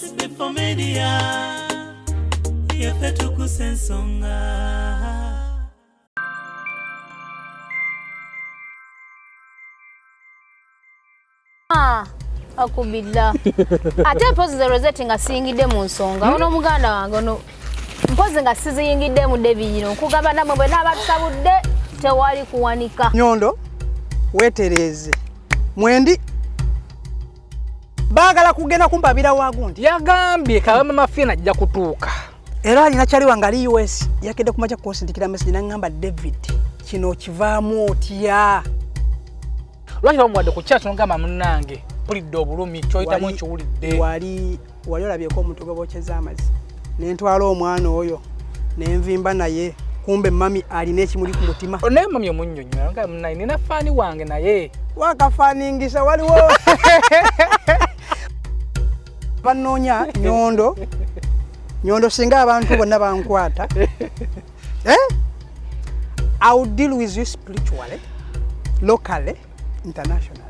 SB4 Media, Ebya Tuggussa Enssonga. Akubilla ate mpozi ze Rosette nga siyingidde mu nsonga ono muganda wange ono mpozi nga siziyingidde mu debiyino nkugamba namwe bwe nabatusabudde tewali kuwanika Nyondo wetereze mwendi baagala kugenda kumpabira wagundi yagambye kawema mafina ajja kutuuka era alina kyali wangali US yakedde kumacha kusindikira message nangamba David kino kivaamu otya lwaki bamwadde ku church ngamba munnange pulidde obulumi kyoyitamu kiwulidde wali olabyeko omuntu gwobokyeza amazi nentwala omwana oyo nenvimba naye kumbe mami alina ekimuli ku mutima naye mami omunnyonnyola nga munnange nina faani wange naye wakafaaningisa waliwo banoonya Nyondo singa abantu bonna bankwata I will deal with you spiritually, locally, internationally.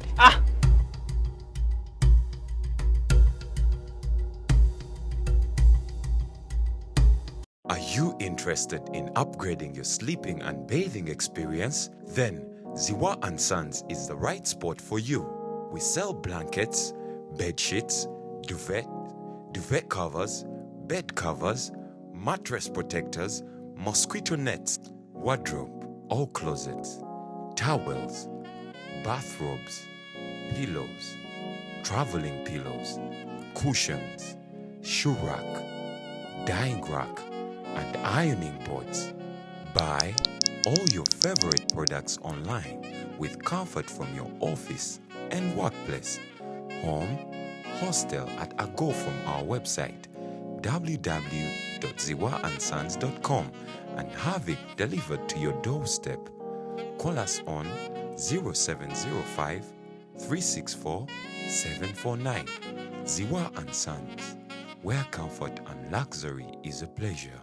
Are you interested in upgrading your sleeping and bathing experience? Then Ziwa & Sons is the right spot for you. We sell blankets, bed sheets, duvet covers, bed covers, mattress protectors, mosquito nets, wardrobe, all closets, towels, bathrobes, pillows, traveling pillows, cushions, shoe rack, dyeing rack, and ironing boards. Buy all your favorite products online with comfort from your office and workplace, home, hostel at a go from our website www.ziwaansons.com and have it delivered to your doorstep. Call us on 0705 364 749. Ziwa & Sons, where comfort and luxury is a pleasure.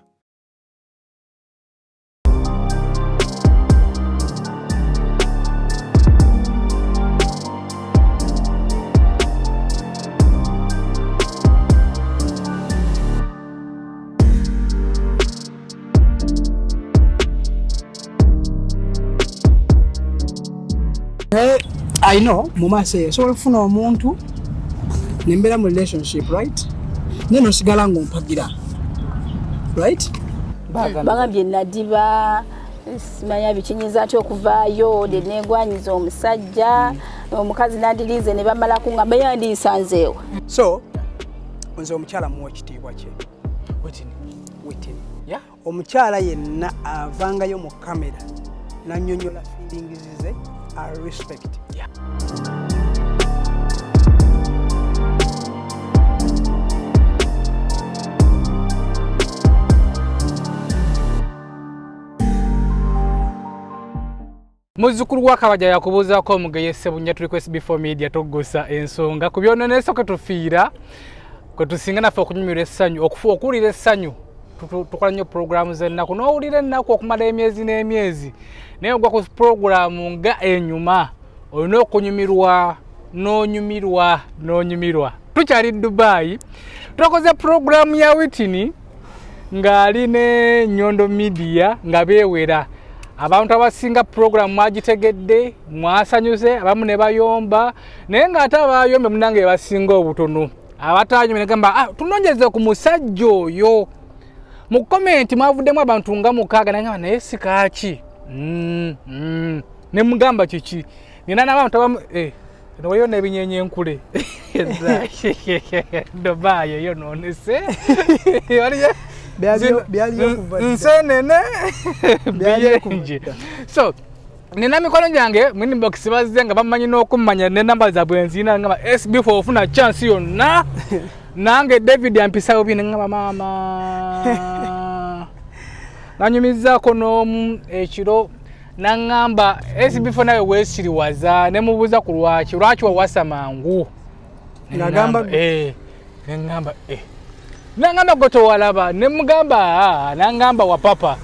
I know, mama say, so if no omuntu nembera mu relationship, right? Neno sigala ngompagira. Right? bagambye nadiba simanya bikinyiza atyo okuvaayo de negwanyiza omusajja omukazi nandirize ne bamala kungamba yandisanzeewa. So, nze omukyala muwa ekitiibwa kye. wetini Yeah. Omukyala yenna avangayo mu kamera nannyonnyola feelings ze I respect. Yeah. Muzukuru wa Kabaja yakubuuzaako omugeyi Ssebunya tuli ku SB4 Media Tuggussa Enssonga ku byonooneeso kwe tufiira kwe tusinga naffe okunyumirwa essanyu okuwulira essanyu tukola nnyo puroguramu z'ennaku n'owulira ennaku okumala emyezi n'emyezi naye ogwa ku puroguramu nga enyuma olina okunyumirwa n'onyumirwa. Tukyali Dubai tukoze puroguramu ya Witini ng'ali ne Nyondo Media nga beewera. Abantu abasinga program mwagitegedde mwasanyuze abamu ne bayomba naye ng'ate abayombe munange basinga obutono abatanyume ne gamba tunonyeze ku musajja oyo mu comment mwavuddemu abantu nga mukaaga nangamba naye sikaaki ne mugamba kiki nina n'abantu abamu noyo n'ebinyenye enkule Dubai yo nonese nsenene bingi so nina mikono gyange mu inbox bazze nga bamanyi n'okumanya ne namba zaabwe nzina ngamba SB4 ofuna chance yonna nange David ampisawo bine ngamba mama nanyumizaako n'omu ekiro nangamba SB4 nawe weesiriwaza ne mubuuza ku lwaki wawasa mangu ngamba nangamba goto walaba ne mugamba nangamba wa papa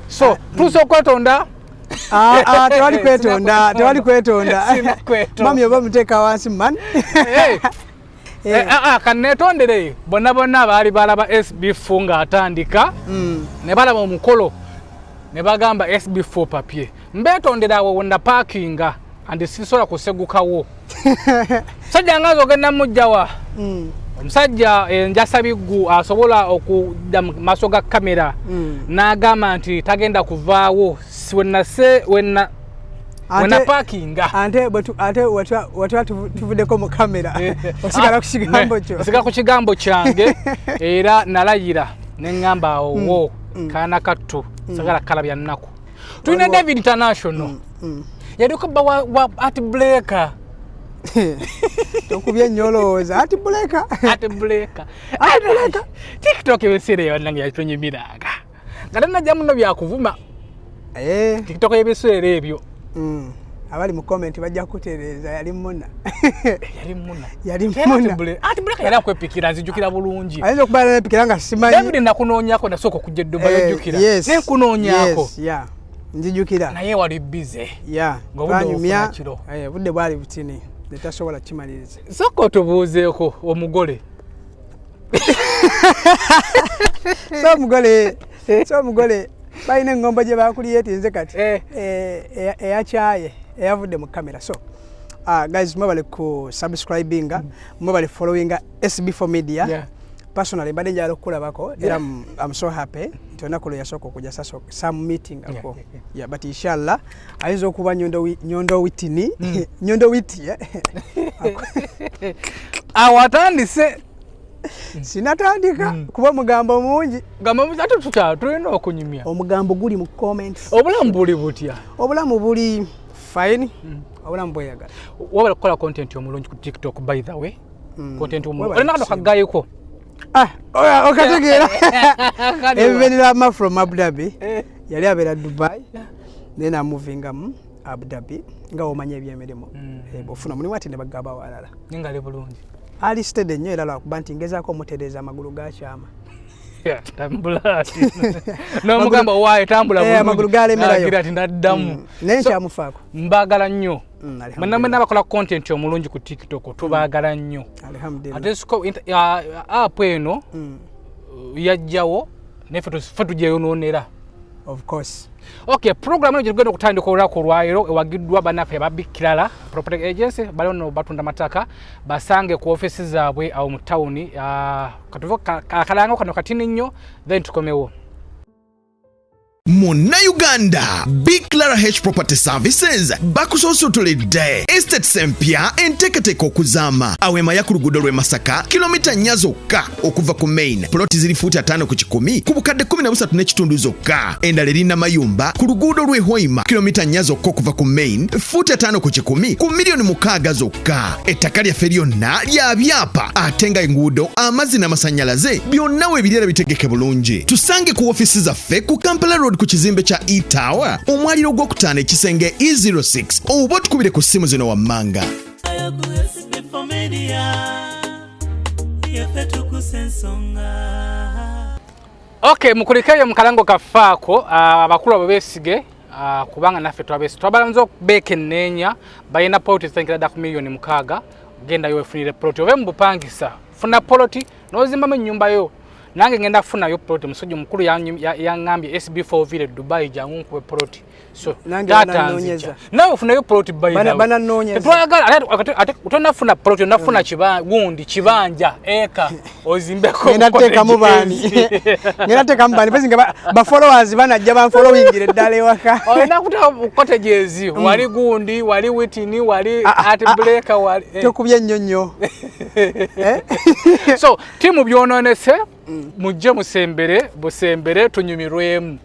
so tuso kwetonda tewali kwetonda mami oba muteeka wansi man kanetondere bonna baali balaba SB4 ng'atandika ne balaba omukolo ne bagamba SB4 papier mbetondera awo wonna parkinga andi sisobola kusegukawo sajja ngazo ogenda mujjawa omusajja njasabiggu asobola okudda mu maaso ga kamera n'agamba nti tagenda kuvaawo wenna parkinga ate watwa tuvuddeko mu kamera osigala ku kigambo kyo osigala ku kigambo kyange era nalayira ne ŋŋamba awo kaana kattu sagala kalabya nnaku tulina David International yaliko bba wa art breaker tokubye nyolooza ati breaker TikTok ebiseera yonnange yatunyumiranga nga tanajja muno byakuvuma TikTok ebiseera ebyo abali mu comment bajja kutereeza yali muna ati breaker yali akwepikira nzijukira bulungi ayinza okuba nepikira nga simanyi David nakunoonyako nasooka okujja Dubai ojjukira nenkunoonyako nzijukira naye wali bize ng'obudde budde bwali butini netasobola kimaliriza sooka otubuuzeeko omugole so omugole balina engombo gye bakuliyetinze kati eyakyaye eyavudde mu kamera so guys mwebale ku subscribinga mwebale followinga SB4 Media personally mbadde njala okukulabako era I'm so happy nti olunaku lwe yasooka okujja some meeting ako but inshallah ayinza okuba nyondo witini nyondo witi awatandise sinatandika kuba mugambo mungi ate tulina okunyumya omugambo guli mu comments obulamu buli butya obulamu buli fine obulamu bweyagala wabala kukola content omulungi ku TikTok by the way content omulungi olina kano kagayiko okategeera ebivenera ama from Abu Dhabi yali abeera Dubai then amovinga mu Abu Dhabi nga omanya ebyemirimu bwofuna mulimu ati ne bagaba walala ningale bulungi ali stede nnyo era lwakuba nti ngezaako omutereeza amagulu gakyama n'omugamba waayo tambula amagulu galemerayo ati naddamu naye nkyamufaako mbaagala nnyo mwenna bakola content omulungi ku TikTok tubaagala nnyo ate app eno yajjawo neffe tugyeyonoonera of course okay program eno gyegenda okutandika olunaku olwaleero ewagiddwa bannaffe ababbikirala property agency baliono batunda mataka basange ku office zaabwe awo mu tawuni katuvo akalango kano katini nnyo then tukomewo Muna Uganda, Big Clara H Property Services, bakusosotoledde estate sempya enteketeko okuzama awema ya ku luguudo lw'e Masaka kilomita 4 zokka okuva ku main ploti ziri fuuti 5 ku 10 ku bukadde 13.5 zokka endala erina mayumba ku luguudo lw'e Hoima kilomita 4 zokka okuva ku main fuuti 5 ku 10 ku milioni 6 zokka ettaka lyaffe lyonna lya byapa ate nga enguudo amazzi n'amasannyalaze byonna we birera bitegeke bulungi tusange ku ofisi zaffe ku Kampala Road ku kizimbe kya E-Tower omwaliro gw'okutaano ekisenge E06 oba tukubire ku ssimu zino wammanga SB4 Media Tuggussa Enssonga okay mukulikeyo mukalango kafaako abakulu abo beesige kubanga naffe twabalanze okubeeka enneenya balina poloti zitandikira ddala ku miliyoni 6 genda yo efunire poloti obe mubupangisa funa poloti n'ozimbamu ennyumba yo nange ngenda kufunayo ploti musajja mukulu yaŋŋambye SB4 vile Dubai jangu nkuwe ploti so nanonyeza nawe ufunayo ploti bananonyeza twagala ate utonafuna ploti onafuna gundi kibanja eka ozimbeko ngenda teka mubani pesi nga ba followers banajja ban followingire ddala ewaka olina kuta cottages wali gundi wali witini wali art breaker wali tokubye nnyonnyo so timu byononese mujje busembere tunyumirwemu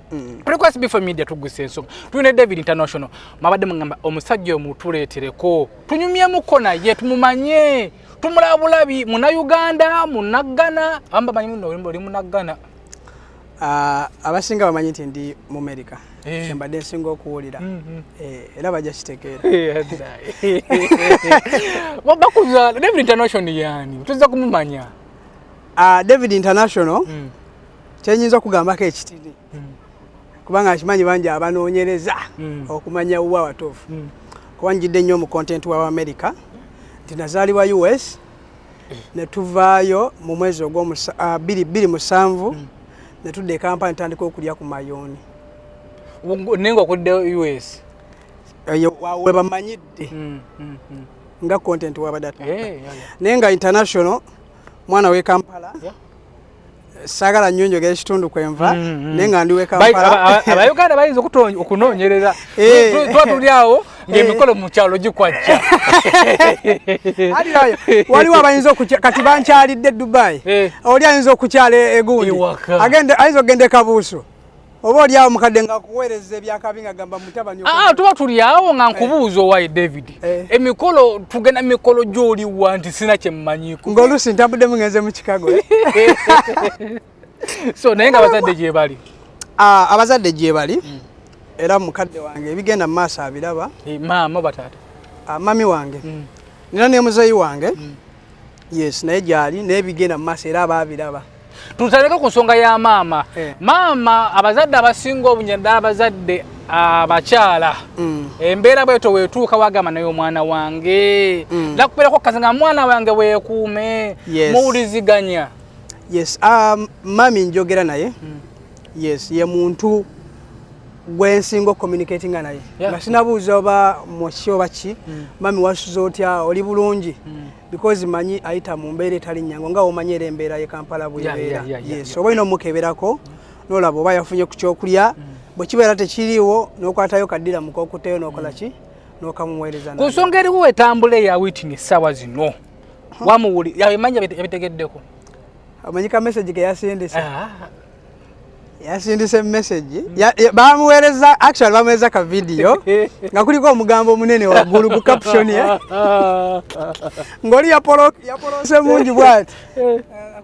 tuli ku SB4 Media Tuggussa Enssonga tulina David International mabadde mugamba omusajja omutuleetereko tunyumyemuko naye tumumanye tumulabulabi muna Uganda munagana amba manyi muno oli munagana abasinga bamanyi nti ndi mu America kyembadde nsinga okuwulira era bajja kitegeera bakuza David International yani tuzza kumumanya David International kyenyinza okugambako ekitini kubanga akimanyi bangi abanoonyereza okumanya uwa watuufu kuba njidde nnyo mu content wa America nti nazaalibwa US ne tuvaayo mu mwezi ogw'omu7 ne tudde e Kampala ntandika okulya ku mayoni nenga okudde US we bamanyidde nga content wabadata naye nga international mwana w'e Kampala sagala nnyo njogera ekitundu kwenva naye nga ndi w'e Kampala abayuganda bayinza okunoonyereza tuba tuli awo ng'emikolo mu kyalo gikwajja waliwo abayinza kati bankyalidde Dubai oli ayinza okukyala egundi ayinza okugenda e Kabuusu oba oli awo mukadde nga kuweereza ebyakabi nga gamba mutabani tuba tuli awo nga nkubuuza owaye David emikolo tugenda mikolo gy'oliwa nti sina kye mmanyiko ng'oluusi ntambudde mugenze mu Chicago so naye nga abazadde gye bali abazadde gye bali era mukadde wange ebigenda mu maaso abiraba maama bataata mami wange nina ne muzeeyi wange yes naye gyali naye bigenda mu maaso era abaabiraba tutaleka ku nsonga ya maama maama abazadde abasinga obunyenda abazadde abakyala embeera bweto weetuuka wagamba naye omwana wange nakubeerako kazi nga mwana wange weekuume muwuliziganya yes mami njogera naye yes ye muntu gwensinga ocommunicatinga naye nga sinabuuza oba muki oba ki mami wasuza otya oli bulungi because manyi ayita mu mbeera etali nnyangu nga omanyi era embeera ye Kampala bwebeera yes oba ino mukeberako nolaba oba yafunye ku kyokulya bwe kibeera tekiriiwo n'okwatayo kaddira mukokuteyo n'okola ki n'okamumuweereza ku nsonga eriwo etambula eya Whitney essaawa zino wamuwuli yabimanya yabitegeddeko amanyi ka message ke yasindise message bamuweereza actually bamuweereza ka video nga kuliko omugambo munene waggulu ku caption ya ngoli yapolose mungi bwati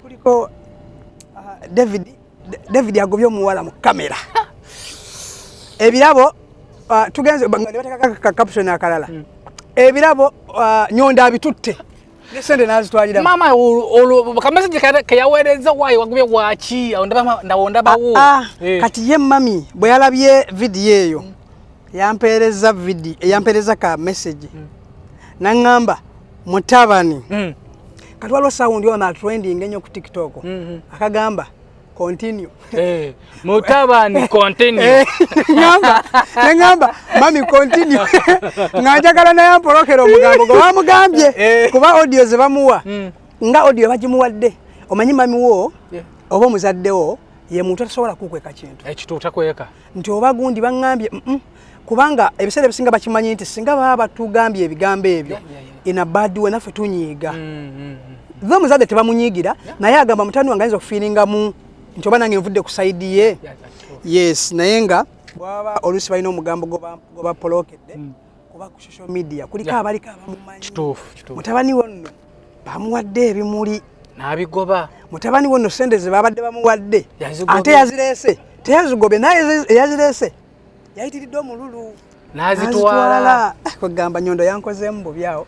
kuliko David agobye omuwala mu kamera ebirabo tugenze ka caption akalala ebirabo nyonda abitutte nesende nazitwalira mama kamessage kayaweereza wayo wagubye waki ndawonda bawo kati ye mami bwe yalabye video eyo yampereza ka message nangamba mutabani kati waliwo sound yona trending enyo ku TikTok akagamba continue mutabani continue ngamba mami continue ngajagala naye ampolokera omugambo gwe bamugambye kuba audio ze bamuwa nga audio bagimuwadde omanyi mami wo oba omuzaddewo ye muntu atasobola kukweka kintu ekituuta kweka nti oba gundi bangambye kubanga ebiseera ebisinga bakimanyi nti singa baba batugambye ebigambo ebyo ina bad way naffe tunyiiga ze omuzadde tebamunyiigira naye agamba mutani wange ayinza okufiiringa mu nti oba nange nvudde ku side ye yes naye nga bwaba oluusi balina omugambo gobapolokedde kuba ku social media kuliko abaliko abamumanyi mutabani wonno bamuwadde ebimuli n'abigoba mutabani wonno sente ze babadde bamuwadde ate yazireese teyazigobye naye eyazireese yayitiridde omululu n'azitwala kwegamba nyondo yankozeemu bubi awo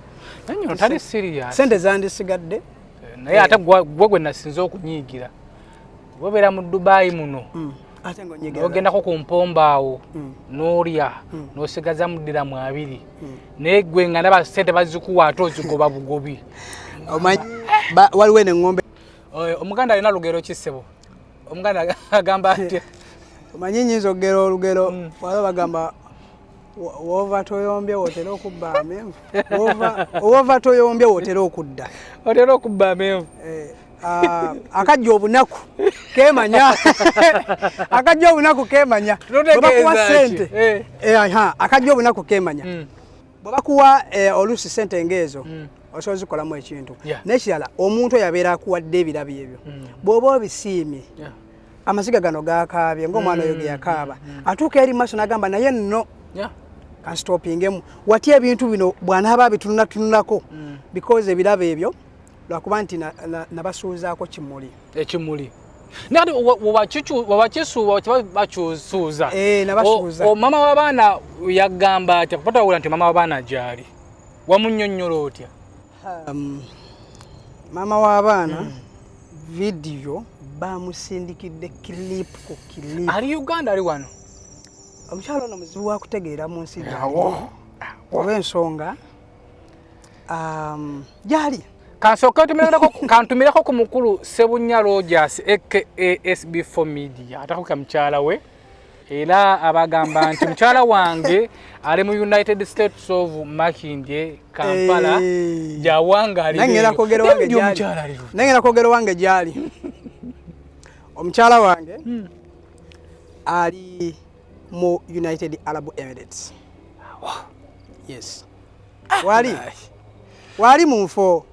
nanyo tali serious sente zandisigadde naye ate gwe nasinze okunyiigira webera mu Dubai muno ate ng'onyigira ogendako ku mpomba awo n'olya n'osigaza mu ddiramu 2 naye gwe nga ndaba sente bazikuwa ate ozigoba bugobi omanyi waliwo n'eŋŋombe omuganda alina lugero kisebo omuganda agamba atya omanyi nyinza okugera olugero waliwo bagamba wova toyombye wotera okubba amenvu wova toyombye wotera okudda otera okubba amenvu akajja obunaku kemanya akajja obunaku kemanya bwebakuwa sente akajja obunaku kemanya bwebakuwa oluusi sente engeezo osobola zikolamu ekintu nekirala omuntu yabeera akuwadde ebirabi ebyo bw'oba obisiimye amaziga gano gakaabye ng'omwana oyo ge yakaaba atuuka eri maaso n'agamba naye nno kanstopingemu watya ebintu bino bw'anaaba bitunulatunulako because ebirabo ebyo lwakuba nti nabasuuzaako kimuli ekimuli nati wabakisuuba bakyusuuza nabasuuza mama w'abaana yagamba ati patawula nti mama w'abaana gyali wamunnyonnyola otya mama w'abaana vidiyo bamusindikidde kilipu ku kilipu ali Uganda ali wano omukyalo ono muzibu wa kutegeera mu nsi olw'ensonga gyali kantumirako ku mukulu Sebunya Rogers aka SB4 Media atakuka mchala we era abagamba nti mchala wange ali mu United States of Makindye Kampala jawanga ali nangera kogero wange jali nangera kogero wange jali omchala wange ali mu United Arab Emirates. Yes. Wali munfo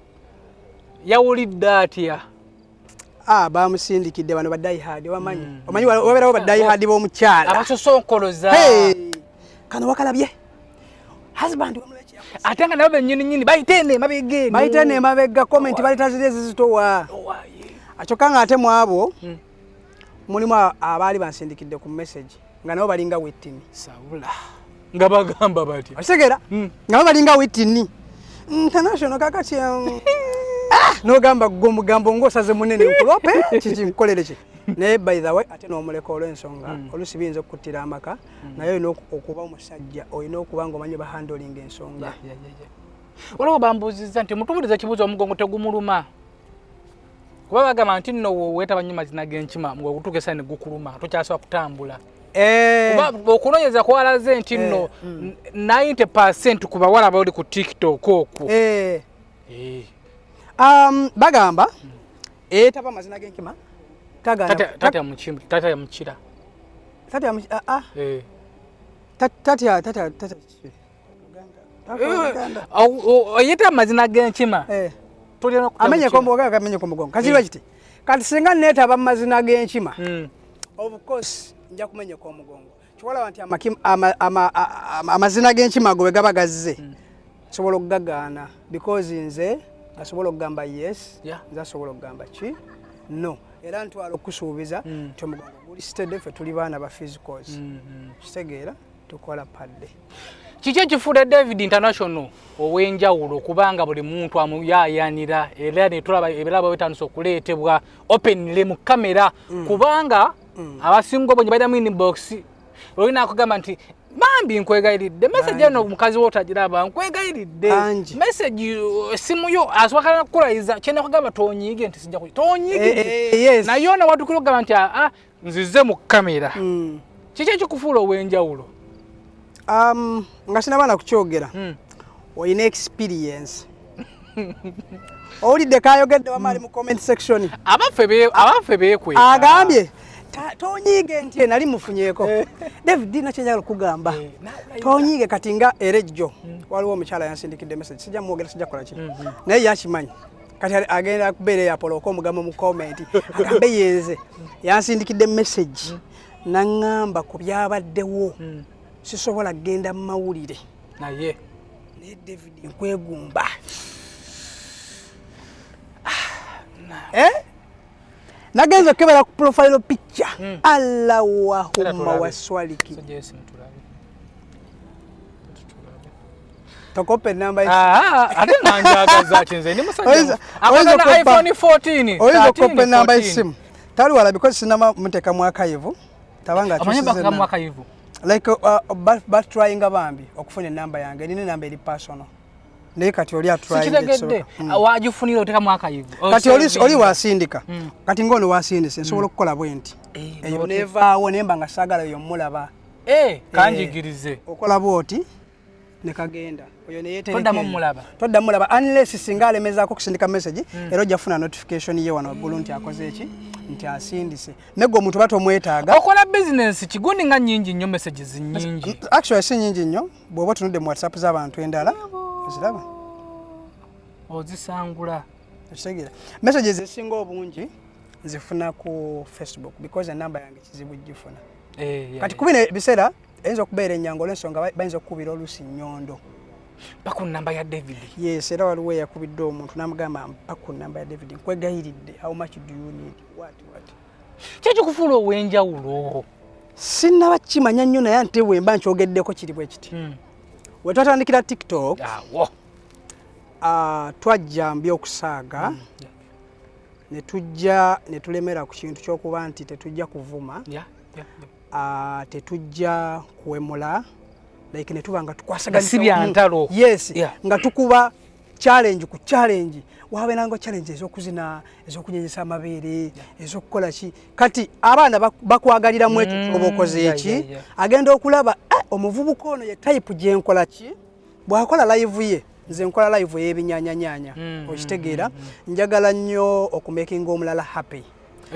yawulidde atya bamusindikidde bano badai hard wamanyi omanyi waberawo badai hard b'omukyala abasosonkoloza kano wakalabye husband wamulekya ate nga nabo bennyini bayitene mabega comment balitazire zizitowa achokanga ate mwabo mulimu abaali bansindikidde ku message nga nabo balinga witini sabula nga bagamba bati asegera nga balinga witini international kakati no gamba gomugambo ngosaze munene nkulope kikinkolere ki ne by the way ate no muleko olw'ensonga olusibinze okutira amaka nayo okuba omusajja olina okuba nga omanyi bahandling ensonga waliwo bambuuziza nti mutubuliza kibuuzo omugongo tegumuluma kuba bagamba nti nno weetaba nnyo mazina g'enkima ng'ogutuuka essa ne gukuluma tokyasobola kutambula kuba okunoonyeza kwalaze nti nno 90% ku bawala bali ku TikTok okwo bagamba etaba mazina g'enkima tata ya mukira oyeta amazina g'enkima amenye komugongo kazirwa kiti kati singa netaba mazina g'enkima of course nja kumenya komugongo kiwala nti amazina g'enkima go gaba gazze sobola okugagaana because nze asobola okugamba yes nze asobola okugamba ki no era ntwala okusuubiza nti omugongo guli steady ffe tuli baana ba physicals kitegeera tukola padde kiki ekifuula David International ow'enjawulo kubanga buli muntu amuyayanira era ne tulaba ebirabo bitandise okuleetebwa openly mu kamera kubanga abasinga obonyi balina mu inbox olina akugamba nti bambi nkwegayiridde message eno mukazi wotagiraba nkwegayiridde message simu yo aswakana kulayiza kyenda kugamba tonyiige nti sijja tonyiige naye ona watukira okugamba nti nzize mu kamera kiki ekikufuula ow'enjawulo nga sinabana kukyogera olina experience owulidde kayogedde wamaali mu comment section abaffe beekweka agambye tonyiige nti nali mufunyeeko David nakyenjagala okugamba tonyiige kati nga erejjo waliwo omukyala yansindikidde message sijja mwogera sijja kola ki naye yakimanyi kati agenda kubeera yapolooka omugambo mu comment agambe yenze yansindikidde message naŋŋamba ku byabaddewo sisobola genda mu mawulire naye David nkwegumba nagenza okebera ku profile picture Allahumma waswaliki tokope namba ate nanjagaza kinze ndi musajja akona iPhone 14 oyizo kope namba isimu tali wala because sinama muteka mwaka yivu tabanga amanyeba mwaka yivu like but trying abambi okufuna namba yange nine namba eri personal naye kati oli atrying wajifunira oteka mwaka yivu kati oli wasindika kati ngono wasindise nsobola okukola bwenti eyo never wonemba nga sagala yo mulaba kanjigirize okola bwoti ne kagenda oyo ne yetereke todda mulaba unless singa alemezako kusindika message era ojafuna notification ye wano waggulu nti akoze eki nti asindise nego omuntu bato mwetaaga okola business kigundi nga nyingi nnyo messages nyingi actually si nyingi nnyo bw'oba tunudde mu WhatsApp z'abantu endala oziraba ozisangula ekitegeera messages ezisinga obungi nzifuna ku Facebook because enamba yange kizibu gifuna kati kubino ebiseera eyinza okubeera ennyango olw'ensonga bayinza okukubira oluusi nnyondo mpaku namba ya David yes era waliwo eyakubidde omuntu namugamba mpaku namba ya David nkwegayiridde how much do you need what kyekyo kufuula ow'enjawulo sinnaba kimanya nnyo naye ante bwemba nkyogeddeko kiri bwe kiti we twatandikira TikTok twajja mbi okusaaga ne tujja ne tulemera ku kintu ky'okuba nti tetujja kuvuma tetujja kuwemula like ne tuba nga tukwasaganya ntalo yes nga tukuba challenge ku challenge wabe nango challenge ezokuzina ezokunyenyesa amabeere ezokukola ki kati abaana bakwagalira mu ekyo obokoze eki agenda okulaba omuvubuka ono ye type gye nkola ki bwakola live ye nze nkola live y'ebinyanyanyanya okitegeera njagala nnyo okumakinga omulala happy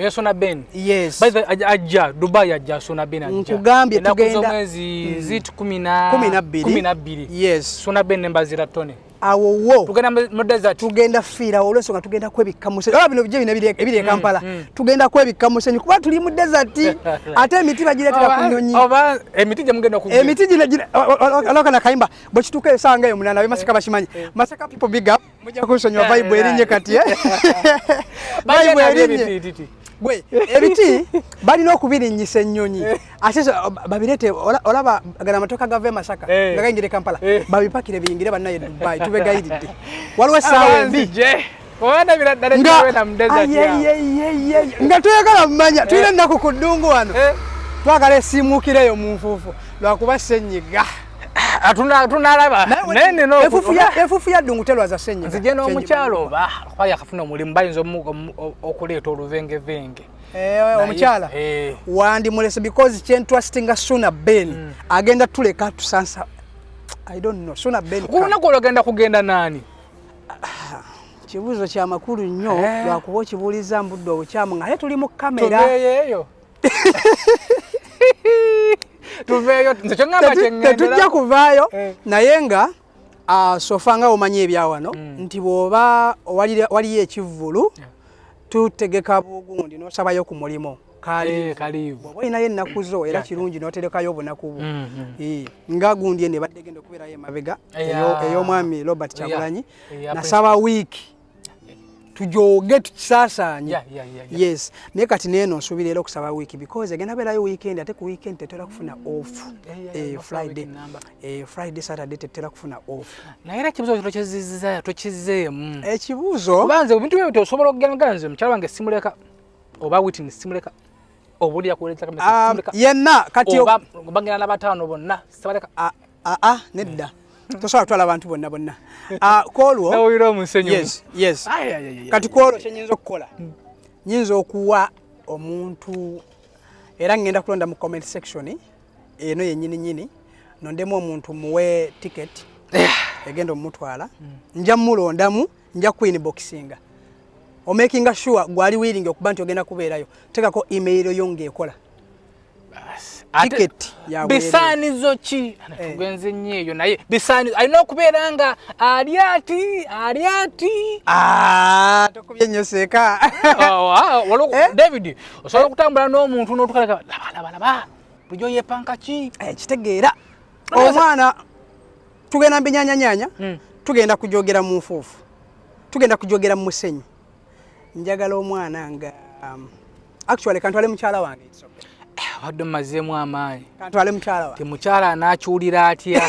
Sona Ben. Yes. By the ajja Dubai ajja Sona Ben ajja. Nkugambye tugenda mwezi zit 12. Yes. Sona Ben nembazira tone. Awo wo. Tugenda mu desert. Tugenda fira olweso nga tugenda kwebikka musenyi. Bino bije bino ebiri Kampala. Tugenda kwebikka musenyi kuba tuli mu desert. Ate emiti bagiretera ku nyonyi. Oba emiti gye mugenda kugira. Emiti gye alokana kayimba bwe kituka esanga yo munana Masaka bashimanyi. Masaka people big up. Mujja kusonywa vibe erinye kati vibe erinye. Gwe ebiti balina okubirinyisa ennyonyi ate babirete olaba gana matoka gave Masaka ngagayingire Kampala babipakire biyingire bannaye Dubai tubegayidde waliwo sawa mbi Wana bila dada nyewe na mdezati ya nga tuyagala mmanya tuyina nako ku ddungu wano twagala simukireyo mu nfuufu lwakuba ssenyiga tunalaba nene no efufu ya ddungu telwaza ssenyiga nzije n'omukyalo oba kwaya kafuna omulimu bayinza okuleeta oluvengevenge omukyala wandi mulese because kyentrustinga Suna Ben agenda tuleka tusansa I don't know Suna Ben kunaku olwagenda kugenda nani kibuzo kya makulu nnyo lwakuba okibuuliza mbudde obukyamu nga tuli mu kamera tuveeyo tuveeyo nze kyongamba kyengenda tetujja kuvaayo naye nga sofa nga omanyi ebyawano nti bw'oba waliyo ekivvulu tutegeka bugundi n'osabayo ku mulimu kalivu bw'oba olinayo ennaku zo era kirungi n'oterekayo obunaku bwo nga gundi ene badde genda okubeerayo emabega ey'omwami Robert Kyagulanyi nasaba wiiki tujoge tukisaasaanye yes naye kati neeno nsuubira era okusaba wiiki because egenda beerayo weekend ate ku weekend tetera kufuna off Friday Saturday tetera kufuna off naye era ekibuzo tokizeemu ekibuzo kubanze ebintu byo tosobola okugenda nze mukyala wange simuleka oba witini simuleka obuli yakuleeta kamera simuleka yenna kati bagenda n'abataano bonna sibaleka nedda tosobola kutwala abantu bonna kolwo nawulira omusenyu yes kati kolwo kyenyinza okukola nyinza okuwa omuntu era ngenda kulonda mu comment section eno yennyini nondemu omuntu muwe ticket egenda omutwala nja mulondamu nja queen boxinga making sure gwali willing okuba nti ogenda kubeerayo tekako email yo ngeekola ticket ya bisanizo ki tugenze nnyo eyo naye bisanizo alina okubeera nga aliati tokubye nnyo seeka David osobola okutambula n'omuntu n'otukaleka laba bulijjo yeepanka ki kitegeera omwana tugenda mbinyanyanyanya tugenda kujogera mu nfuufu tugenda kujogera mu musenyu njagala omwana nga actually kantwale mukyala wange wadde mmazeemu amaanyi kantwale mukyala wange mukyala anaakyulira atya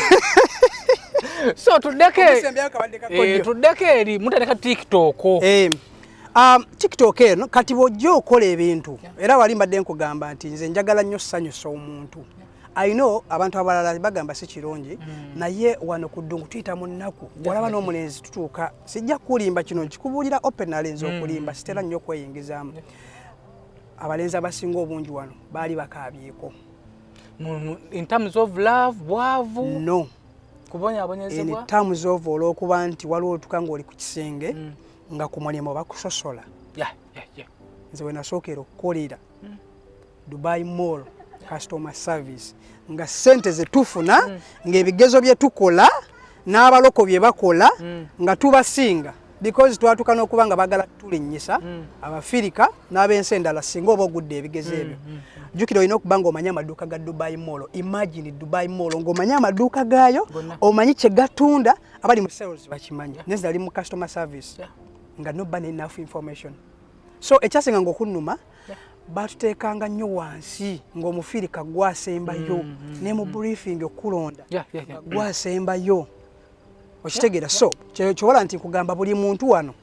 so tuddeko eri mutandika TikTok TikTok eno kati bw'ojja okola ebintu era wali mbadde nkugamba nti nze njagala nnyo ssanyusa omuntu I know abantu abalala bagamba si kirungi naye wano ku ddungu tuyita mu nnaku walaba n'omulenzi tutuuka sijja kulimba kino kikubuulira openally nze okulimba sitera nnyo okweyingizaamu abalenzi abasinga obungi wano baali bakaabyeko in terms of love bwavu no kubonyaabonyezebwa in terms of olw'okuba nti waliwo otuka ng'oli ku kisenge nga ku mulimu bakusosola nze we nasookera okukolera Dubai Mall customer service nga sente ze tufuna ng'ebigezo bye tukola n'abaloko bye bakola nga tubasinga because twatuka n'okuba nga bagala tulinnyisa abafirika n'ab'ensi endala singa oba ogudde ebigezo ebyo jjukira olina okuba ng'omanyi amaduuka ga Dubai Mall imagine Dubai Mall ng'omanyi amaduuka gaayo omanyi kye gatunda abali mu sales bakimanyi nezi ali mu customer service nga noba ne enough information so ekyasinga ng'okunnuma batuteekanga nnyo wansi ng'omufirika gwasembayo ne mu briefing okulonda gwasembayo okitegeera so kyobola nti kugamba buli muntu wano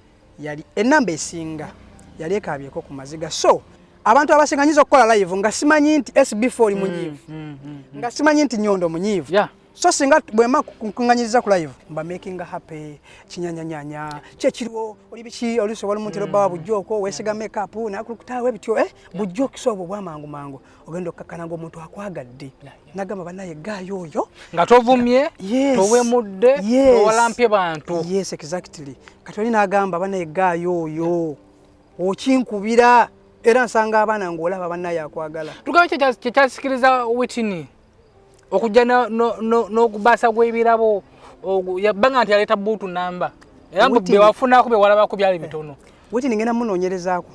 yali enamba esinga yali ekaabyeko ku maziga so abantu abasinga nyiza okukola live nga simanyi nti SB4 munyiivu nga simanyi nti Nyondo munyiivu So singa bwema kunganyiza ku live mba making happy chinyanyanya chekiriwo oli biki oli sobola muntero baba bujoko wesiga makeup na kulukutawe bityo bujoko sobo bwamangu mangu ogendo kakanango omuntu akwagadde nagamba banaye gayo oyo nga tovumye towe mudde owalampye bantu. Yes, exactly. Katoli nagamba banaye gayo oyo okinkubira era nsanga abana ngolaba banaye akwagala. Tugawe kyasikiriza Whitney okujja no kubasa gwebirabo yabanga nti aleta butu namba era mbbe wafuna ko be walaba ko byali bitono. Whitney ngena munonyerezaako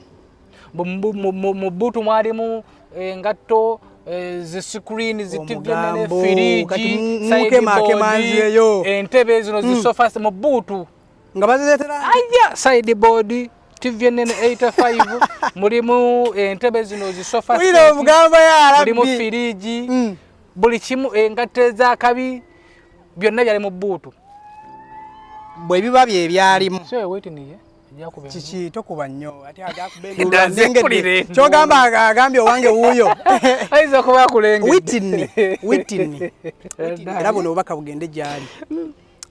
mu butu mwalimu engatto zi screen zi TV nene firiji side entebe zino zi sofa mu butu nga baziletera aya side board TV nene 85 mulimu entebe zino zi sofa wino mugamba ya Rabbi mulimu firiji buli kimu engateza kabi byonna byali mu butu bwe biba bye byalimu. So Whitney Chichi tokuba nnyo ati agakubendula ndengede kyogamba agambye owange wuuyo aiza kuba kulenge Whitney era buno obaka bugende gyali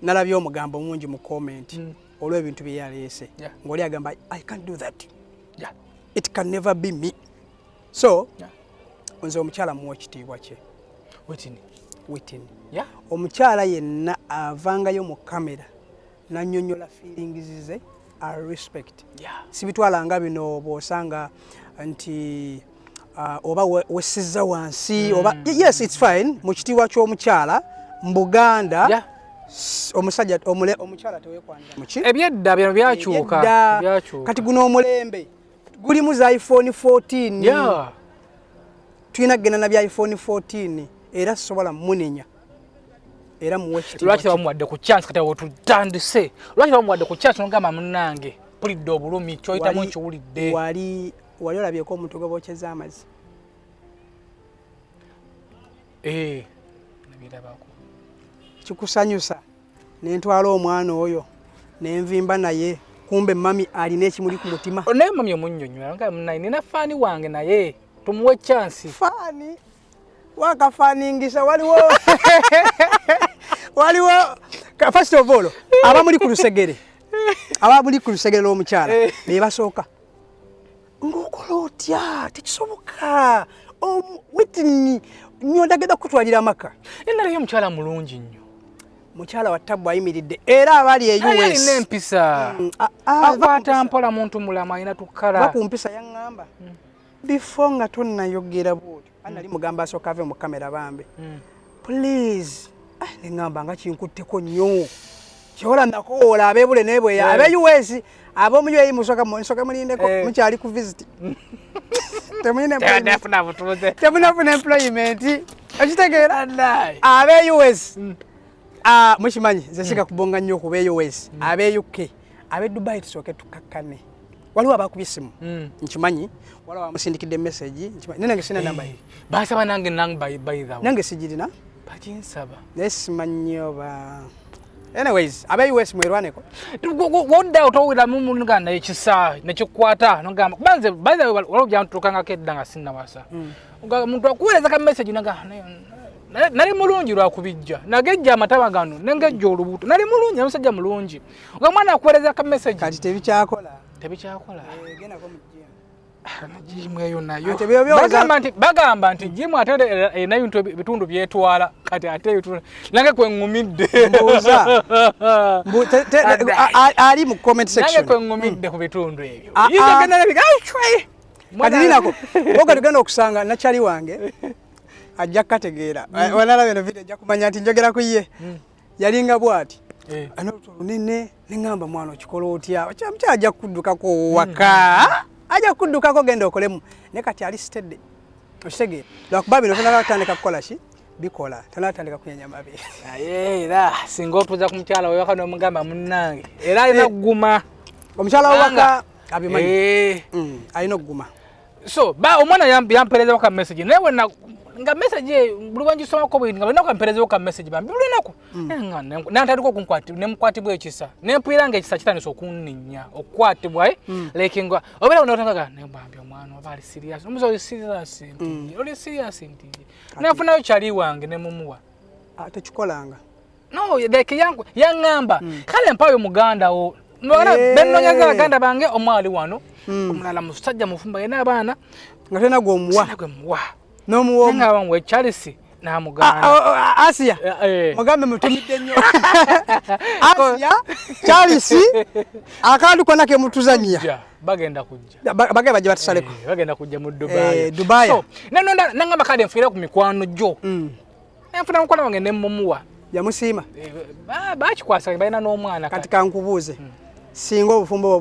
nalabye omugambo mungi mu comment olwo ebintu bye yaleese ngoli agamba I can't do that, it can never be me. So nze omukyala muwa ekitiibwa kye Whitney omukyala yenna avangayo mu kamera nanyonyola feelings ze I respect. Sibitwalanga bino bosanga nti oba wesiza wansi oba yes it's fine mu kitiibwa ky'omukyala mbuganda omusajja omukyala tewekwanira muki ebyedda bino byakyuka kati guno omulembe guli mu za iPhone 14 tulina gena na bya iPhone 14 era sobola munenya era muwekiti lwaki bamuwadde ku chance kati otutandise lwaki bamuwadde ku chance ngamba munange pulidde obulumi kyoyitamu ekiwulidde wali olabyeko omuntu gobokyeza amazi nabirabako kikusanyusa nentwala omwana oyo nenvimba naye kumbe mami alina ekimuli ku mutima naye mami omunnyonnyola nga munaye nina faani wange naye tumuwe chance faani wakafaningisa waliwo first of all abamuli ku lusegere lw'omukyala be basooka ng'okola otya tekisoboka Whitney nyondagenda kutwalira amaka enalayo omukyala mulungi nnyo mukyala wa ttabu ayimiridde era abali e US alina empisa akwata mpola muntu mulamu alina tukala bakumpisa yaŋŋamba before nga tonnayogera bwotyo anali mugamba asooka ave mu kamera bambe please neŋŋamba nga kinkutteko nnyo kyola nakoola abebule nebweya abe US ab'omuyo musoka mulindeko mukyali ku visit temunafuna employment ekitegeera abe US mukimanyi nze siga kubonga nnyo okuba US abe UK abe Dubai tusooke tukakkane waliwo abakubisimu nkimanyi waliwo amusindikidde message nange sina namba basaba nange bayithawo nange sijirina bakinsaba naye simanyi oba anyways abe US mwerwaneko wodda otowira mumuganda ekisa nekikwata nogamba kubanze baza waliwo byantukangako edda nga sinnawasa omuntu akuweereza ka message nali mulungi lwakubijja nagejja amataba gano nengejja olubuto nali mulungi namusajja mulungi nga mwana akuweereza ka message kati tebikyakola genako mu jimu eyo nayo bagamba nti jimu ate erina bitundu byetwala kati ate nange kweŋŋumidde ali mu comment section nange kweŋŋumidde ku bitundu ebyo kati ninako oga tugenda okusanga nakyali wange ajja kukategeera wanalaba eno video ajja kumanya nti njogera ku ye yalinga bw'ati anoluto lunene neŋŋamba mwana okikola otya okyamukya ajja kuddukako waka ajja kuddukako genda okolemu ne kati ali stedde okitegeera lwakuba bino tonalatandika kukola ki bikola tonalatandika kunyanya mabeere era singa otuuza ku mukyala wewaka nomugamba munnange era alina okuguma omukyala wewaka abimanyi alina okuguma so omwana yampeerezako ka message naye wena nga message buli wangisomako bwinti nga balina kampeerezako ka message bambi bulinako nantandika nemukwatibwa ekisa nempwira nga ekisa kitandisa okunninya okukwatibwa like nga obeera unaotangaga nembambi omwana oba ali serious omuzi oli serious nti oli serious nti nafunayo kyali wange nemumuwa tekikolanga no like yangu yangamba kale mpayo muganda o mbona bennonya za ganda bange omwali wano omulala musajja mufumba yena abaana nga tena gomwa nomuwo nga bamwe Charles na muganda Asia mugambe mutumidde nnyo Asia Charles akandu kona ke mutuzanyia bagenda kujja baje batusaleko bagenda kujja mu Dubai Dubai so nangamba kale nfira ku mikwano jo enfuna mukola wange nemumuwa yamusima bakikwasa balina n'omwana kati kankubuuze singa obufumbo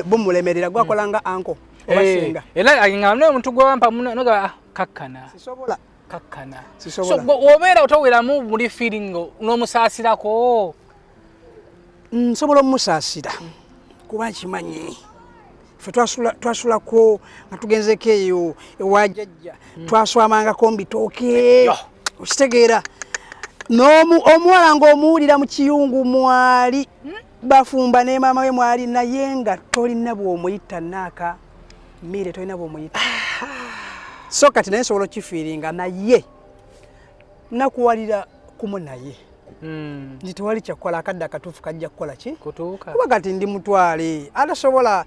bumulemerera gwakolanga anko oba singa era ng'amne omuntu gwe wampa noga kakkana sisobola kakkana sisobola so obeera otoweramu muri feeling n'omusaasirako nsobola omusaasira kuba kimanyi fe twasulako nga tugenzeko eyo ewajjajja twaswamangako mbitooke okitegeera omuwala ng'omuwulira mu kiyungu mwali bafumba ne maama we mwali naye nga tolina bw'omuyita naaka mire tolina bw'omuyita so kati naye nsobola okifiiringa naye nakuwalira kumu naye nti tewali kyakukola akadde akatuufu kajja kukola ki kuba kati ndi mutwale atasobola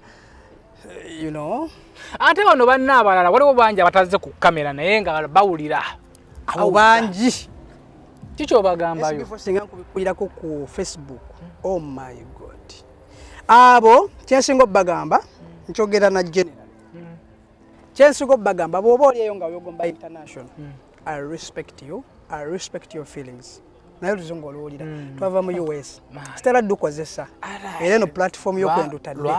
ate bano banna abalala waliwo bangi abatazze ku kamera naye nga bawulira abo bangi kiki obagambayo singa nkubikuulirako ku Facebook oh my god abo kyensinga obbagamba nkyogera na general kyensinga obbagamba bw'oba oliyo nga oyogomba international I respect you I respect your feelings naye oluzungu olwulira twava mu US kitera dukozesa era eno platform y'okwendutadde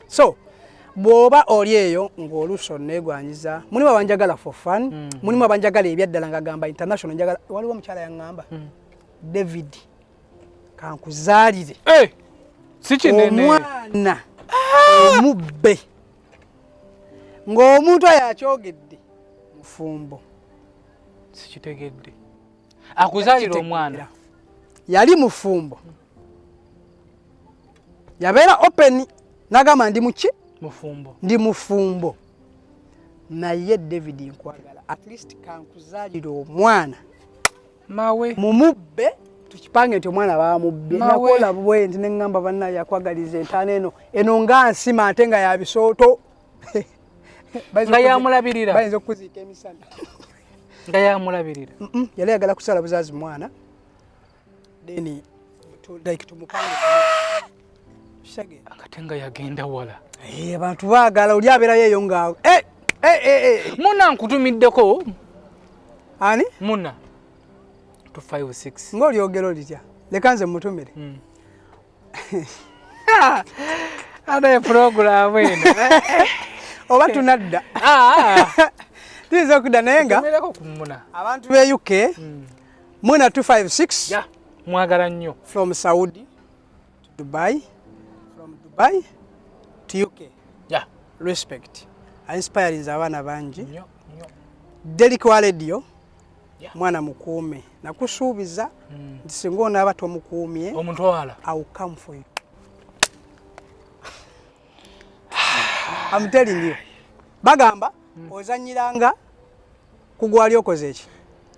so bw'oba oli eyo ng'oluusi onneegwanyiza mulimu abanjagala for fun mulimu abanjagala ebyaddala ngagamba international njagala waliwo omukyala yaŋŋamba David kankuzaalire si kinene omwana omubbe ng'omuntu oyo akyogedde mufumbo sikitegedde akuzaalira omwana yali mufumbo yabeera open nagamba ndi muki mufumbo ndi mufumbo naye David nkwagala at least kankuzaalira omwana mawe mumubbe tukipange nti omwana bamubbe nakola bwe nti neŋŋamba banna yakwagaliza entaano eno nga nsima ate nga yabisooto nga yamulabirira bayinza okuziika emisana nga yamulabirira yali yagala kusala buzaazi mwana then like tumupange shage akatenga yagenda wala abantu baagala oli abeerayo eyo ngaawe muna nkutumiddeko ani muna 256 ng'olyogero litya leka nze mutumire ate program eno oba tunadda tuyinza okudda naye nga abantu be UK muna 256 mwagala nnyo from Saudi to Dubai from Dubai to UK respect inspiring abaana bangi Derek wa radio mwana mukuume nakusuubiza nti singa onaaba tomukuumye omuntu wala I will come for you. I'm telling you bagamba ozanyiranga kugwali okoze eki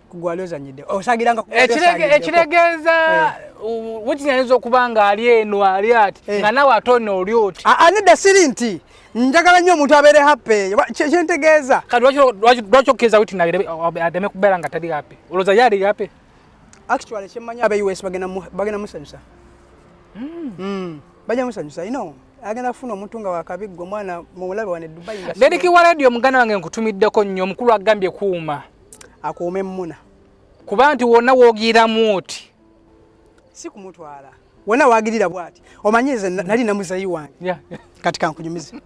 kugwali ozanyidde osagiranga ekiregeeza wukinyaniza okubanga ali eno ali ati nga nawe atone oli oti anedda siri nti njagala nnyo omuntu abeere happy kyentegeeza kati lwaki okkiriza witina ademe kubeera nga tali happy olowooza yali happy actually kyemmanyi abe US bagenda musanyusa bajja musanyusa agenda kufuna omuntu nga wakabiggo mwana mulabe wane Dubai nga Deriki wa radio muganda wange nkutumiddeko nnyo omukulu agambye kuuma akuume mmuna kuba nti wonna woogiramu oti si kumutwala wonna waagirira bwati omanyize nali na muzeyi wange kati kankunyumize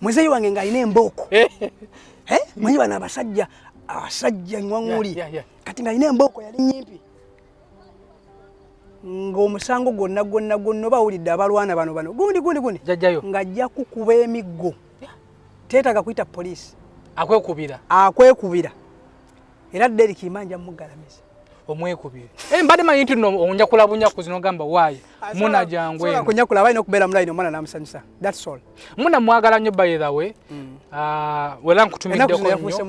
muzeyi wange ng'alina embooko manyi bano abasajja nwaŋŋuli kati ng'alina embooko yali nyimpi ng'omusango gwonna bawulidde abalwana bano gundi jajjayo ng'ajja kukuba emiggo teetaaga kuyita poliisi akwekubira era Derek Imanja mugalamiza omwekubire mbadde manyi nti no onjakula bunyaku zino gamba waayi muna jangwe so kunyakula abaina okubeera mulaino omwana namusanyusa that's all muna mwagala nnyo by the way wera nkutumiddeko nnyo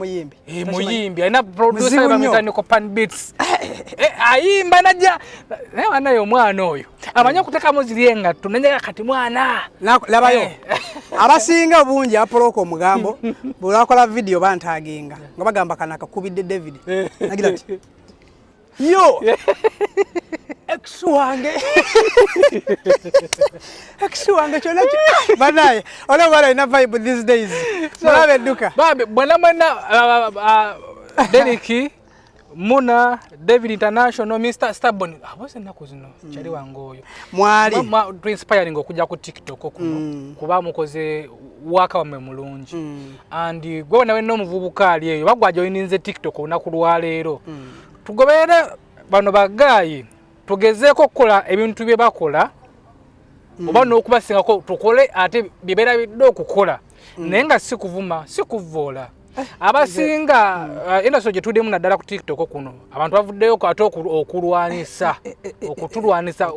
muyimbi alina producer bamutandiko pan beats ayimba najja naye wanayo omwana oyo amanya okuteekamu ziri engatto nenjaga kati mwana labayo abasinga bungi apoloko omugambo bw'akola video bantaaginga nga bagamba kana kakubidde David nagira ati yo ex wange kyona banaye ona bala ina vibe these days mulabe edduka babe bwana Deriki Muna David International Mr. Stubborn abose nako zino kyali wangoyo mwali inspiring okujja ku TikTok okuno kuba mukoze waka wame mulungi and gwe nawe no muvubuka ali eyo bagwajo ininze TikTok unaku lwaleero tugobere bano bagayi tugezeeko okukola ebintu bye bakola oba n'okubasinga ko tukole ate bibera bidde okukola naye nga si kuvuma si kuvoola abasinga endaso gye tuddemu naddala ku TikTok kuno abantu bavuddeyo ate okulwanisa okutulwanisa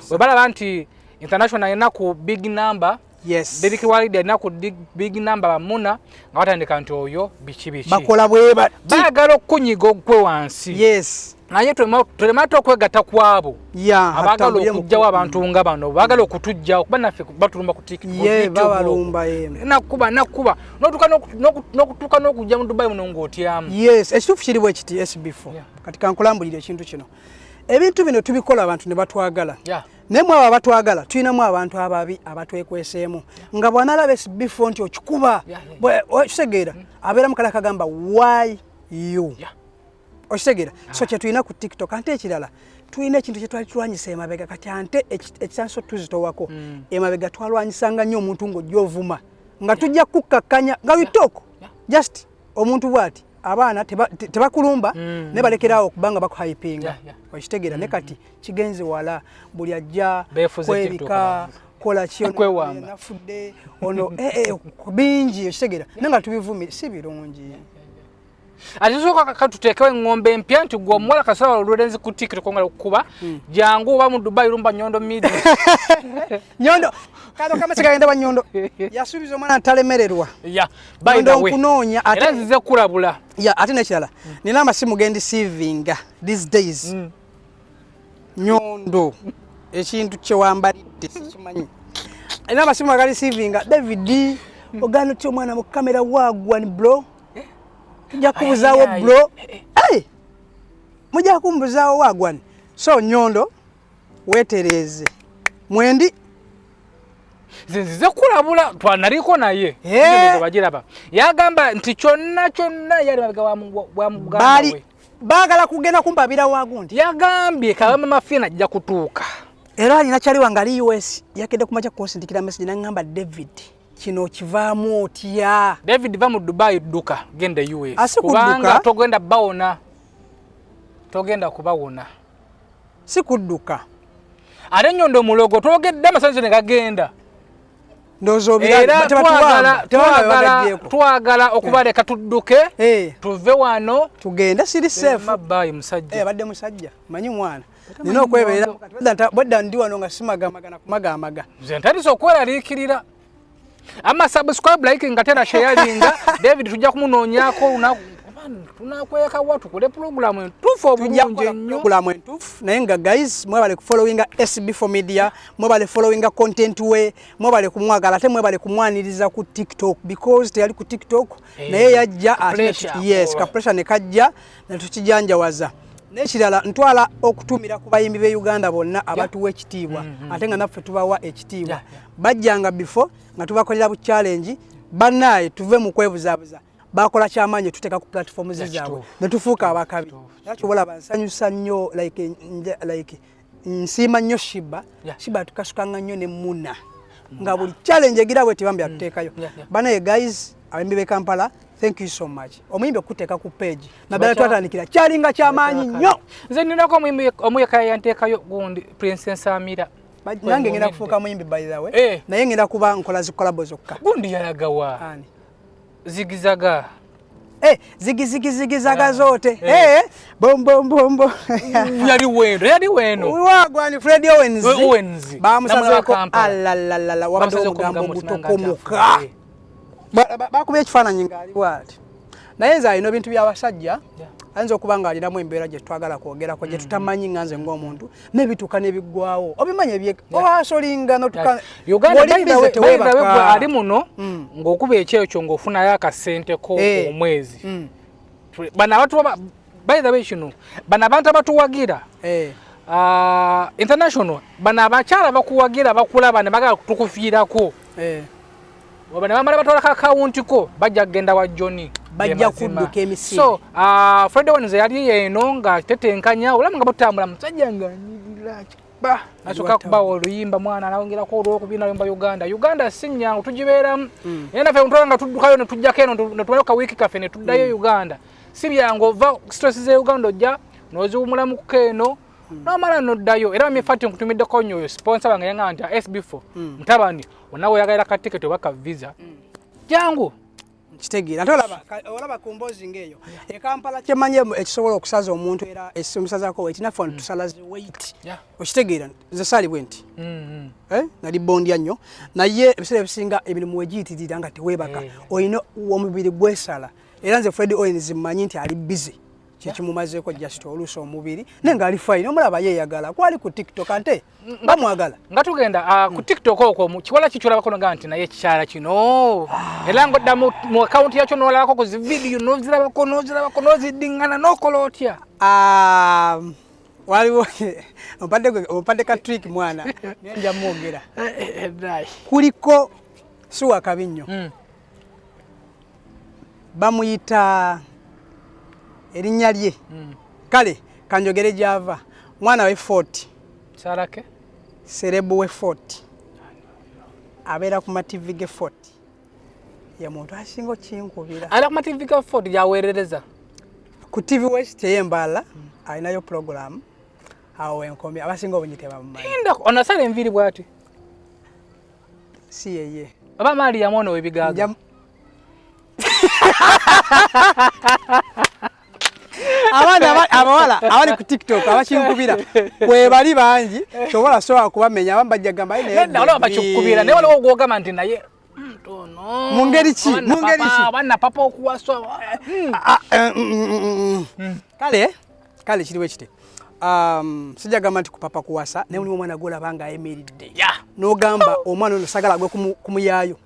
we balaba nti international alina ku big number yes Deriki Walidi alina ku big number bamuna nga batandika nti oyo biki bakola bwe baagala okunyiga ogwe wansi yes naye tulemata okwegatta kwabo abagala okujjawo abantu nga bano bagala okutujja okuba naffe batulumba ku babalumba nakuba nokutuuka n'okujja mu Dubai muno ng'otyamu yes ekituufu kiri bwe kiti SB4 kati kankulambulira ekintu kino ebintu bino tubikola abantu ne batwagala naye mwe abo abatwagala tulinamu abantu ababi abatwekweseemu nga bw'anaalaba SB4 nti okikuba okitegeera abeera mu kala kagamba why you okitegeera so kye tulina ku TikTok ante ekirala tulina ekintu kye twali tulwanyisa emabega kati ante ekisanso tuzitowako emabega twalwanyisanga nnyo omuntu ng'ojja ovuma nga tujja kukkakanya nga we talk just omuntu bw'ati abaana tebakulumba ne balekerawo okubanga bakuhypinga okitegeera ne kati kigenze wala buli ajja kwebika kola kiyo nafudde ono bingi okitegeera nenga tubivumi si birungi atisoka katutekewo engombe empya nti gwe omuwala kasala olwerenzi ku TikTok ngala okukuba jangu oba mu Dubai lumba Nyondo Media Nyondo kado kama kigenda ba Nyondo yasubiza omwana atalemererwa by the way kunoonya ate nzize kulabula ate nekirala nina amasimu gendi sivinga these days Nyondo ekintu kye wambalidde sikimanyi nina amasimu agali sivinga David ogano kyo mwana mu kamera wagwan bro tujja kubuzawo bro mujja kumbuzawo wagwan so Nyondo wetereze mwendi zinzize kulabula twanaliko naye bagiraba yagamba nti kyonna yali mabega wa muganda we bagala kugenda kumpabira wagundi yagambye kawama mafina ajja kutuuka era alina kyali wangali US yakedde kumacha konsindikira message nangamba David kino kivaamu otya David va mu Dubai duka genda US kubanga togenda bawona togenda kubawona si kudduka ate Nyondo mulogo togedde amasanzo ne gagenda ndozo twagala okubaleka tudduke tuve wano tugenda siri safe mabayi musajja badde musajja manyi mwana nino okwebeera bodda ndi wano nga simagamaga kumagamaga nze ntandise okweraliikirira ama subscribe like ngatera sharinga David tujja kumunoonyako tunakweka watu kule program entufu obulungi nnyo program entufu naye nga guys mwebale kufollowinga SB4 Media mwebale followinga content we mwebale kumwagala ate mwebale kumwaniriza ku TikTok because teyali ku TikTok naye yajja yes ka pressure ne kajja na tukijanjawaza nekirala ntwala okutumira ku bayimbi be Uganda bonna abatuwa ekitiibwa ate nga naffe tubawa ekitiibwa bajjanga before nga tubakolera bu challenge bannaye tuve mu kwebuzabuza bakola kyamanye tuteka ku platform zaabwe ne tufuuka abakabi yakyo bola bansanyusa nnyo like nsima nnyo Shiba tukasukanga nnyo ne Muna nga buli challenge egira bwe tibambya tuteekayo banaye guys abembi be Kampala thank you so much omuyimbi okuteka ku page nabala twatandikira kyalinga kyamaanyi nnyo nze ninako omuyeka yanteekayo gundi Princess Amira nange ngenda kufuuka muyimbi by the way naye ngenda kuba nkola zi collabo zokka gundi yalagawa zigizaga zigi zaga zote bombo yali weno wagwani Fred Owens bamusazeko alalala wabadde omugambo gutokomuka bakubye ekifaananyi ngaali bwati naye nze alina ebintu by'abasajja ayinza okuba nga alinamu embeera gye twagala kwogerako gye tutamanyi nga nze ng'omuntu n'ebituuka n'ebiggwawo obimanyi owasolinga Uganda ali muno ng'okuba ekyekyo ng'ofunayo akasenteko omwezi bano abantu by the way kino bano abantu abatuwagira international bano abakyala bakuwagira bakulaba ne bagala tukufiirako wabana bamala batwala akawunti ko bajja kugenda wa Johnny bajja kudduka emisiri so Fred Owens yali yeno nga tetenkanya olama nga botambula musajja nga nyirira ba asoka kuba oluyimba mwana nawongera ko olwokubina yomba Uganda sinnyangu tugibeeramu yenda fe ntwala nga tuddukayo ne tujjako eno ne tumala ka wiki kafe ne tuddayo Uganda sibyangu ova stress ze Uganda ojja noziwumula mu keno namala noddayo era mifati nkutumiddeko nnyo sponsor bange yanga nti SB4 mtabani onawe yagala ka ticket obaka visa jangu kitegeera ate olaba ku mboozi ng'eyo Kampala kyemanye ekisobola okusaza omuntu era ekimusazako weight naffe tusalaze weight okitegeera nze saali bwe nti nali bondya nnyo naye ebiseera ebisinga emirimu wegiyitirira nga teweebaka olina omubiri gwesala era nze Fred Owens mmanyi nti ali busy kimumazeeko just oluusi omubiri naye nga ali fine omulaba yeeyagala kwali ku TikTok ante bamwagala nga tugenda ku TikTok okwo kiwala kikyolabakono nga nti naye ekikyala kino era ng'odda mu akawunti yakyo n'olalako ku zividiyo n'ozirabako n'oziddiŋŋana n'okola otya waliwo ompadde ka trick mwana naye nja mwogera kuliko suwa kabi nnyo bamuyita erinnya lye kale kanjogere gyava mwana we 40 sarake serebu we 40 abeera ku mativi ge 40 ya muntu asinga kinkubira ala ku mativi ge 40 yaweerereza ku TV West eyembala alinayo program awo enkombi abasinga obunyi tebamumanyi onasala enviiri bwati si yeye aba maali yamono webigaga abawala abali ku TikTok abakinkubira kwe bali bangi tobola sobola kubamenya abambajja gamba olaba bakikubira naye waliwo ogwogamba nti naye ntono mu ngeri ki abaana papa okuwaswa kale kiriwo ekite sijja gamba nti kupapa kuwasa naye mulimu omwana gwolaba nga ayimiridde n'ogamba omwana ono sagala gwe kumuyaayo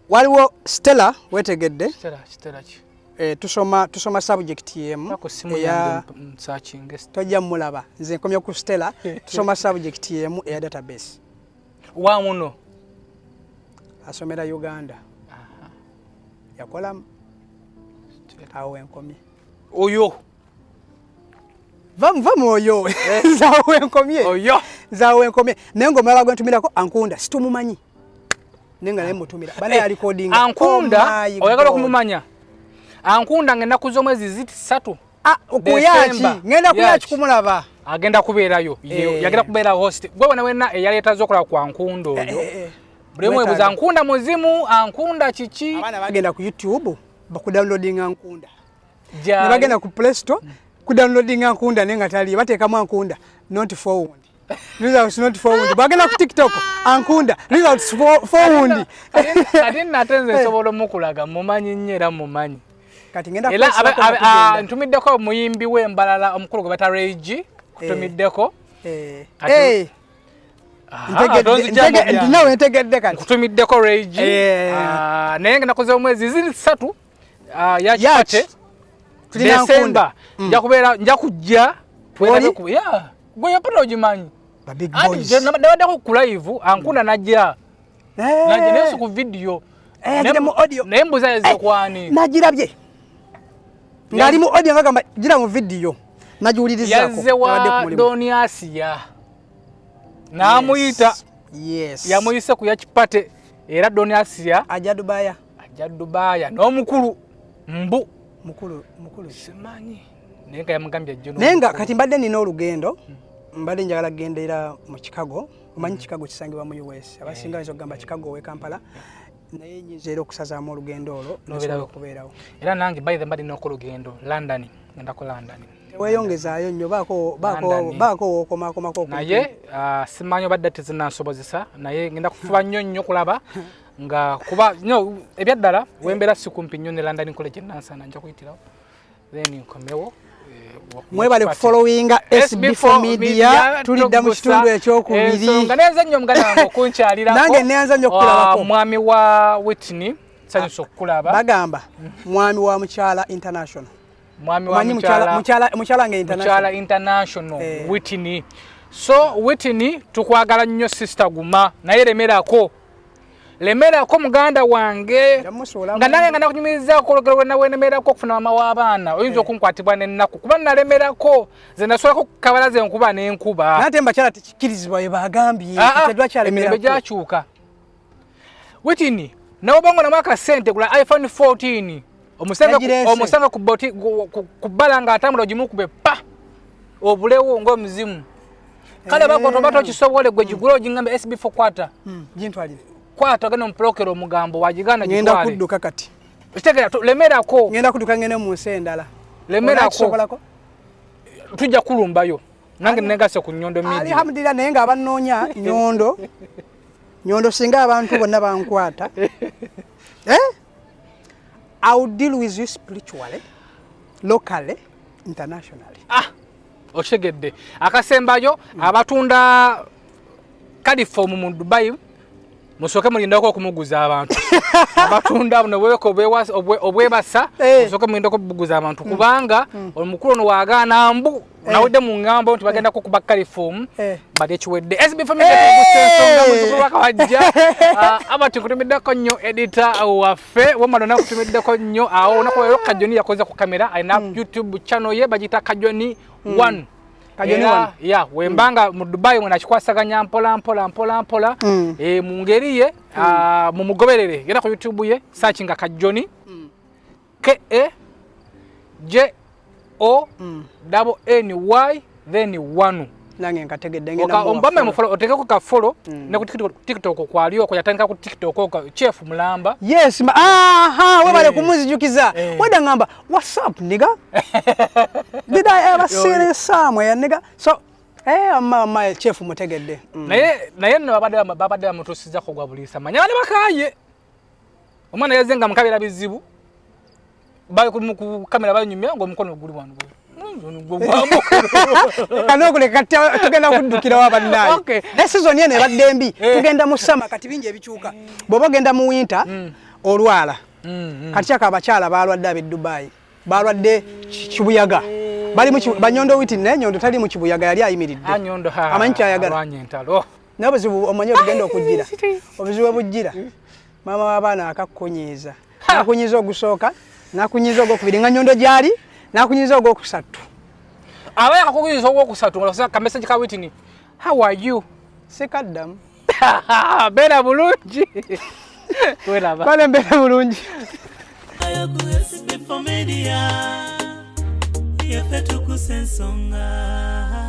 waliwo Stella wetegedde tusoma subject yemu eya tojja mulaba nze nkomye ku Stella tusoma subject yemu eya database wa muno asomera Uganda yakola awo enkomye oyo vamu oyo zawe enkomye naye ng'omulala gwe ntumirako ankunda situmumanyi nenga naye mutumira bana ya recording ankunda oyagala okumumanya ankunda ngenda kuzomwezi ziti 3 okuyachi ngenda kuyachi kumulaba agenda kubeerayo yagenda kubeera host gwe wana wena eyaleetazo okola kwa nkundo oyo bulemu ebuza ankunda muzimu ankunda kiki abana bagenda ku YouTube bakudownloading ankunda ne bagenda ku Play Store kudownloading ankunda nenga tali bateekamu ankunda not found results not found bagenda ku TikTok ankunda results found kati natenze sobola mukulaga mumanyi nyera mumanyi kati ngenda ku ntumiddeko muyimbi w'embalala omukulu gwe bata Rage kutumiddeko ntegedde kati kutumiddeko Rage naye ngenda kuza omwezi ziri 3 yakipate December nja kujja gwe yapata ogimanyi nabaddeko ku live ankunda najja naye ku video naye mbuza yezekwani nagirabye ngali mu audio ngagamba gira mu video nagiwulirizako yazze wa Doniasia namuyita yamuyise ku yakipate era Doniasia ajja Dubai n'omukulu mukulu simanyi nenga yamugambye jjono nenga kati mbadde nina olugendo mbadde njagala kugendera mu Chicago omanyi Chicago kisangibwa mu US abasinga bayinza okugamba Chicago we Kampala naye nyinza era okusazaamu olugendo olwo nosobola okubeerawo. Era nange by the mbadi n'okulugendo London ngenda ku London. Teweeyongezaayo nnyo baako wookomakomako. Naye simanyi obadde tezinansobozesa naye ngenda kufuba nnyo kulaba nga kuba nnyo ebyaddala wembeera si kumpi nnyo ne London College Nansana nja kuyitirawo then nkomewo. Mwebale kufollowinga SB4 Media tulidda mu kitundu ekyokubiri. Ensonga nenze nnyo muganda wange okunkyalirako. Nange nenza nnyo okukulabako. Mwami wa Whitney sanyusa okukulaba. Bagamba mwami wa Mukyala International. Mwami wa Mukyala nge Mukyala International Whitney. So Whitney tukwagala nnyo sister Guma naye lemerako muganda wange nga nange nga nakunyumirizaako olugero nawe nemerako okufuna mama w'abaana oyinza okunkwatibwa n'ennaku kuba nalemerako ze nasolako kukabalaza enkuba n'enkuba nate mbakyala tekikirizibwa we bagambye emirembe gyakyuka Whitney nawe bongo namwaka ssente gula iPhone 14 omusanga ku bbala ng'atambula ogimukube pa obulewo ng'omuzimu kale bakotobato kisobole gwe gigula ogingamba SB4 kwata gintwalire kwata gano mplokero omugambo wajigana gitwale. Ngenda kudduka kati. Kitegera lemerako. Ngenda kudduka ngene mu nsi endala. Lemerako. Tujja kulumbayo. Nange negase ku Nyondo Media. Alhamdulillah naye nga abanoonya Nyondo singa abantu bonna bankwata. I will deal with you spiritually, locally, internationally. Oshegedde. Akasembayo abatunda kadifomu mu Dubai. Musoke mulindako okumuguza abantu. Abatunda buno bweko obwebasa musoke mulindako okubuguza abantu kubanga omukulu no wagaana mbu nawudde mu ngambo nti bagenda ko kuba California bade ekiwedde SB4 Media Tuggussa Enssonga muzukulu wakawajja abati kutumiddako nnyo editor waffe womadona kutumiddako nnyo awo nako lero Kajoni yakoze ku kamera ayina YouTube channel ye bagita Kajoni 1 ya wembanga mu Dubai mwana kikwasaganya mpola mu ngeri ye mu mugoberere genda ku YouTube ye search nga Kajoni KAJONY then 1 nange nkategedde ngenda ombame mu follow oteke ku ka follow ne ku TikTok kwaliyo ko yatandika ku TikTok ko chef mulamba yes webale kumuzijukiza weda ngamba what's up nigga did I ever see this somewhere nigga so my chef mutegedde naye no babade amutusiza ko gwabulisa manya bale bakaye omwana yazenga mukabira bizibu bayo ku kamera banyumya ngo mukono guli wanu kanokuleka tugenda kuddukira wabannaye season yene ebadde mbi tugenda mu summer kati bingi ebikyuka bw'oba genda mu winter olwala kati kyaka abakyala balwadde ab'e Dubai balwadde kibuyaga bali mu banyondo witi ne nyondo tali mu kibuyaga yali ayimiridde amanyi kyayagala n'obuzibu omanyi obugenda okujjira obuzibu bujjira maama w'abaana akakkunyiiza nakunyiiza ogusooka nakunyiiza ogwokubiri nga nyondo gyali nakunyiza ogwokusatu abaya akakunyiza ogwokusatu ngalosa ka message ka Whitney how are you sekaddamu bera bulungi welaba bale mbera bulungi SB4 Media Tuggussa Enssonga.